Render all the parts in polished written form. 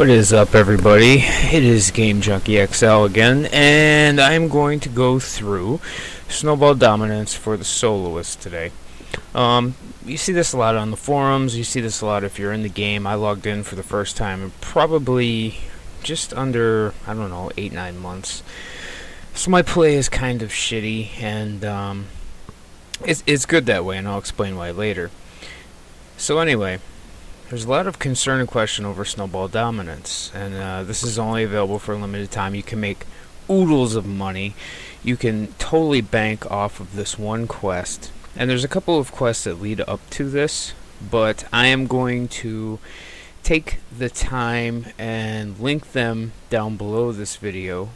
What is up, everybody? It is Game Junkie XL again, and I'm going to go through Snowball Dominance for the Soloists today. You see this a lot on the forums, you see this a lot if you're in the game. I logged in for the first time in probably just under, I don't know, 8-9 months. So my play is kind of shitty, and it's good that way, and I'll explain why later. So anyway, there's a lot of concern and question over Snowball Dominance, and this is only available for a limited time. You can make oodles of money. You can totally bank off of this one quest, and there's a couple of quests that lead up to this, but I am going to take the time and link them down below this video,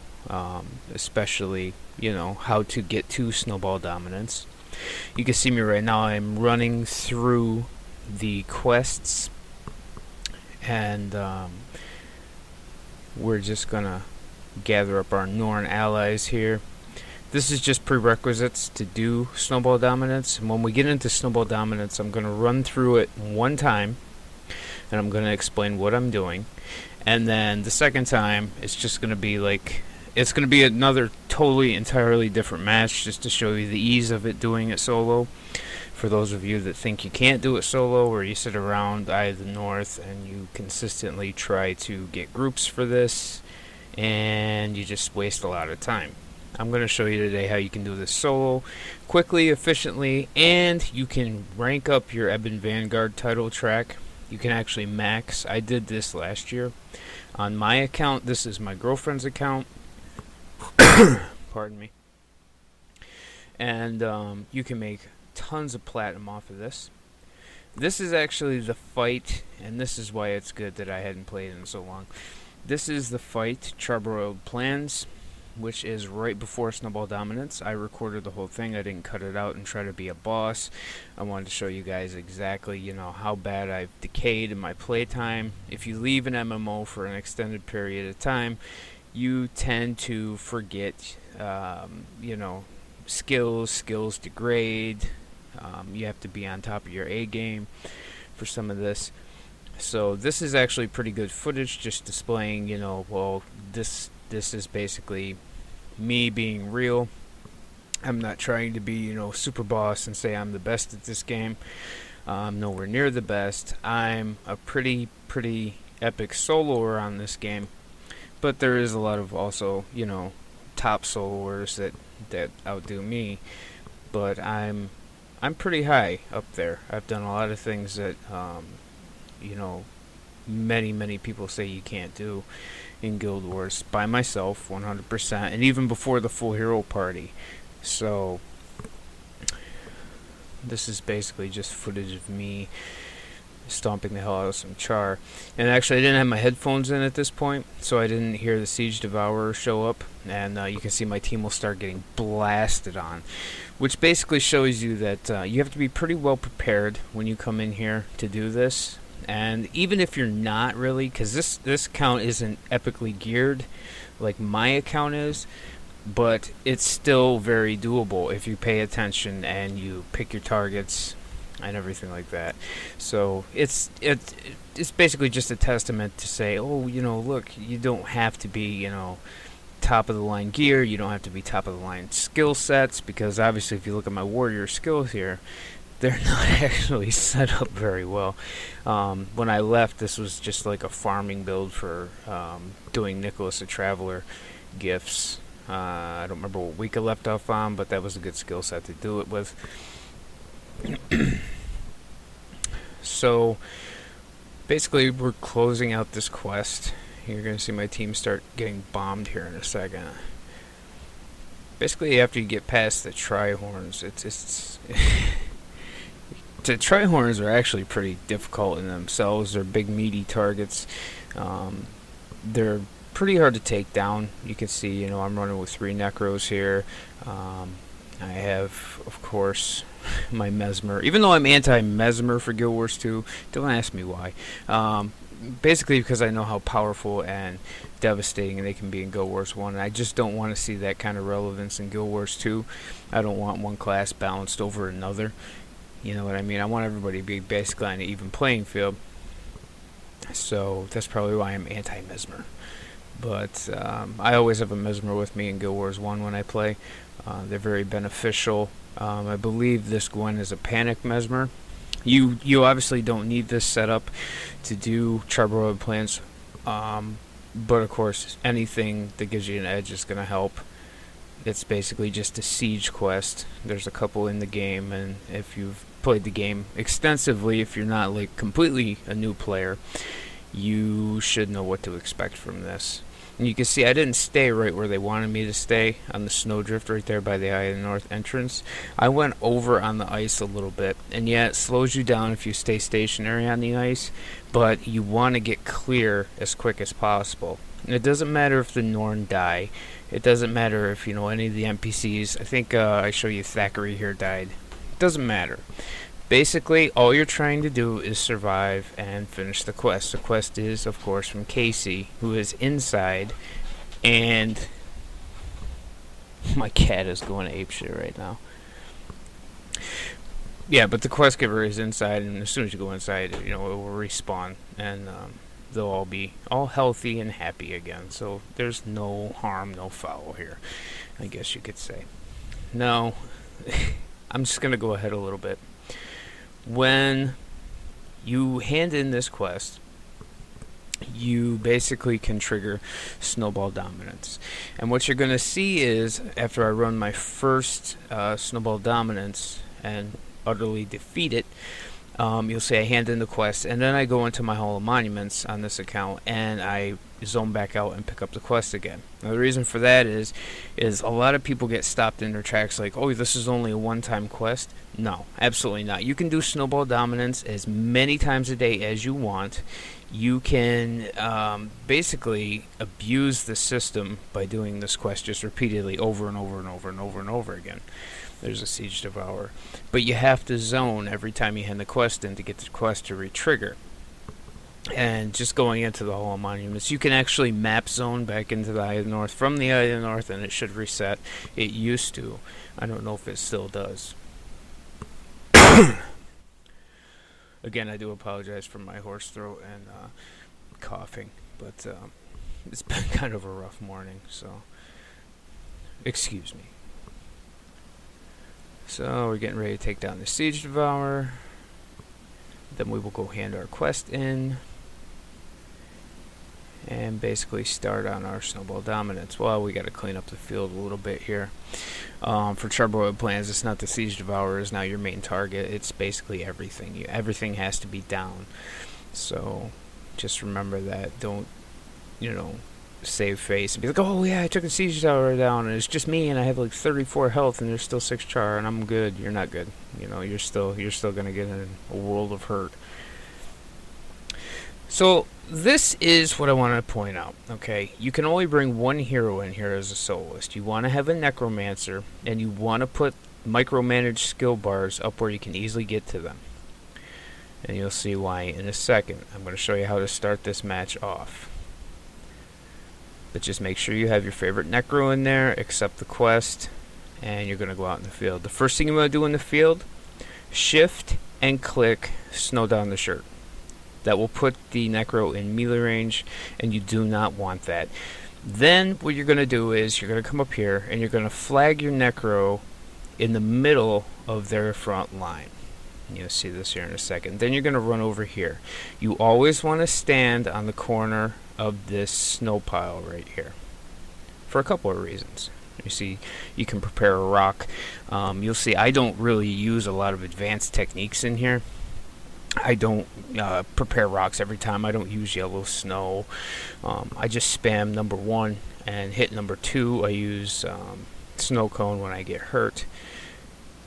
especially, you know, how to get to Snowball Dominance. You can see me right now. I'm running through the quests, and we're just gonna gather up our Norn allies here. This is just prerequisites to do Snowball Dominance, and when we get into Snowball Dominance, I'm gonna run through it one time, and I'm gonna explain what I'm doing, and then the second time it's just gonna be like, it's gonna be another totally entirely different match, just to show you the ease of it doing it solo. For those of you that think you can't do it solo, or you sit around Eye of the North and you consistently try to get groups for this and you just waste a lot of time. I'm going to show you today how you can do this solo quickly, efficiently, and you can rank up your Ebon Vanguard title track. You can actually max. I did this last year on my account. This is my girlfriend's account. Pardon me. And you can make tons of platinum off of this. This is actually the fight, and this is why it's good that I hadn't played in so long. This is the fight, Charbroiled Plans, which is right before Snowball Dominance. I recorded the whole thing. I didn't cut it out and try to be a boss. I wanted to show you guys exactly, you know, how bad I've decayed in my playtime. If you leave an MMO for an extended period of time, you tend to forget, you know, skills degrade. You have to be on top of your A game for some of this. So this is actually pretty good footage, just displaying, you know, well, this is basically me being real. I'm not trying to be, you know, super boss and say I'm the best at this game. I'm nowhere near the best. I'm a pretty epic soloer on this game, but there is a lot of also, you know, top soloers that outdo me, but I'm pretty high up there. I've done a lot of things that you know, many people say you can't do in GuildWars by myself 100%, and even before the full hero party. So this is basically just footage of me stomping the hell out of some char. And actually I didn't have my headphones in at this point, so I didn't hear the Siege Devourer show up, and you can see my team will start getting blasted on, which basically shows you that you have to be pretty well prepared when you come in here to do this. And even if you're not really, because this account isn't epically geared like my account is, but it's still very doable if you pay attention and you pick your targets and everything like that. So it's basically just a testament to say, oh, you know, look, you don't have to be, you know, top of the line gear, you don't have to be top of the line skill sets, because obviously if you look at my warrior skills here, they're not actually set up very well. When I left, this was just like a farming build for doing Nicholas the Traveler gifts. I don't remember what week I left off on, but that was a good skill set to do it with. So basically we're closing out this quest. You're going to see my team start getting bombed here in a second. Basically after you get past the Trihorns, it's the Trihorns are actually pretty difficult in themselves. They're big meaty targets. They're pretty hard to take down. You can see, you know, I'm running with 3 Necros here. I have, of course, my Mesmer. Even though I'm anti-Mesmer for Guild Wars 2, don't ask me why. Basically because I know how powerful and devastating they can be in Guild Wars 1, and I just don't want to see that kind of relevance in Guild Wars 2. I don't want one class balanced over another. You know what I mean? I want everybody to be basically on an even playing field. So that's probably why I'm anti-Mesmer. But I always have a Mesmer with me in GuildWars 1 when I play. They're very beneficial. I believe this Gwen is a panic Mesmer. You obviously don't need this setup to do Charbroiled Plants, but of course anything that gives you an edge is going to help. It's basically just a siege quest. There's a couple in the game, and if you've played the game extensively, if you're not like completely a new player, you should know what to expect from this. And you can see I didn't stay right where they wanted me to stay on the snowdrift right there by the Eye of the North entrance. I went over on the ice a little bit, and yeah, it slows you down if you stay stationary on the ice, but you want to get clear as quick as possible. And it doesn't matter if the Norn die. It doesn't matter if, you know, any of the NPCs. I think I show you Thackeray here died. It doesn't matter. Basically, all you're trying to do is survive and finish the quest. The quest is, of course, from Casey, who is inside, and my cat is going apeshit right now. Yeah, but the quest giver is inside, and as soon as you go inside, you know, it will respawn, and they'll all be all healthy and happy again. So there's no harm, no foul here, I guess you could say. Now, I'm just going to go ahead a little bit. When you hand in this quest, you basically can trigger Snowball Dominance. And what you're going to see is, after I run my first Snowball Dominance and utterly defeat it, you'll see I hand in the quest, and then I go into my Hall of Monuments on this account, and I zone back out and pick up the quest again. Now the reason for that is a lot of people get stopped in their tracks like, oh, this is only a one-time quest. No, absolutely not. You can do Snowball Dominance as many times a day as you want. You can basically abuse the system by doing this quest just repeatedly over and over and over and over and over again. There's a Siege Devourer. But you have to zone every time you hand the quest in to get the quest to re-trigger. And just going into the Hall of Monuments, you can actually map zone back into the Eye of the North from the Eye of the North, and it should reset. It used to. I don't know if it still does. Again, I do apologize for my hoarse throat and coughing, but it's been kind of a rough morning, so excuse me. So we're getting ready to take down the Siege Devourer. Then we will go hand our quest in and basically start on our Snowball Dominance. Well, we got to clean up the field a little bit here. For Charbroiled Plans, it's not the Siege Devourer is now your main target. It's basically everything. Everything has to be down. So just remember that. Don't, you know, save face and be like, oh yeah, I took a Siege Devourer down and it's just me and I have like 34 health and there's still 6 char and I'm good. You're not good. You know, you're still gonna get in a world of hurt. So this is what I want to point out. Okay, you can only bring one hero in here as a soloist. You want to have a necromancer, and you want to put micromanaged skill bars up where you can easily get to them. And you'll see why in a second. I'm going to show you how to start this match off. But just make sure you have your favorite necro in there, accept the quest, and you're going to go out in the field. The first thing you want to do in the field, shift and click Snow Down the Shirt. That will put the necro in melee range, and you do not want that. Then what you're going to do is you're going to come up here and you're going to flag your necro in the middle of their front line. You'll see this here in a second. Then you're going to run over here. You always want to stand on the corner of this snow pile right here for a couple of reasons. You see, you can prepare a rock. You'll see I don't really use a lot of advanced techniques in here. I don't prepare rocks every time. I don't use yellow snow. I just spam number 1 and hit number 2. I use snow cone when I get hurt.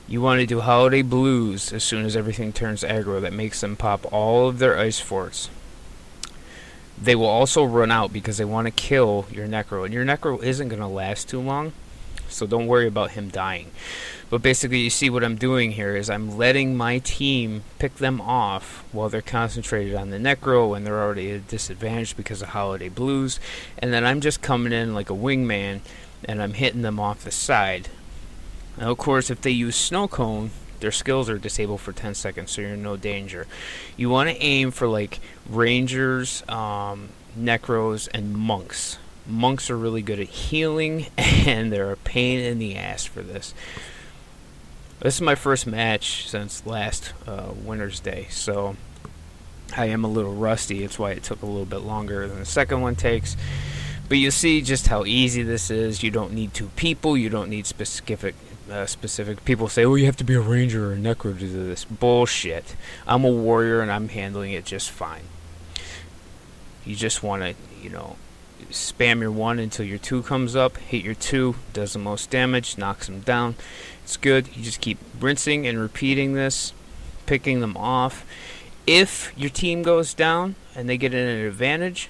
You want to do holiday blues as soon as everything turns aggro. That makes them pop all of their ice forts. They will also run out because they want to kill your necro, and your necro isn't going to last too long, so don't worry about him dying. But basically, you see what I'm doing here is I'm letting my team pick them off while they're concentrated on the necro and they're already at a disadvantage because of holiday blues, and then I'm just coming in like a wingman and I'm hitting them off the side. Now, of course, if they use snow cone, Their skills are disabled for 10 seconds, so you're in no danger. You want to aim for like rangers, necros, and monks. Monks are really good at healing, and they're a pain in the ass for this. This is my first match since last Winter's Day, so I am a little rusty. It's why it took a little bit longer than the second one takes. But you see just how easy this is. You don't need 2 people. You don't need specific people say, oh, you have to be a ranger or a necro to do this. Bullshit. I'm a warrior and I'm handling it just fine. You just want to, you know, spam your 1 until your 2 comes up. Hit your 2, does the most damage, knocks them down. It's good. You just keep rinsing and repeating this, picking them off. If your team goes down and they get an advantage,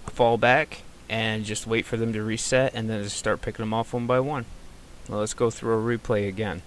fall back and just wait for them to reset, and then just start picking them off 1 by 1. Well, let's go through a replay again.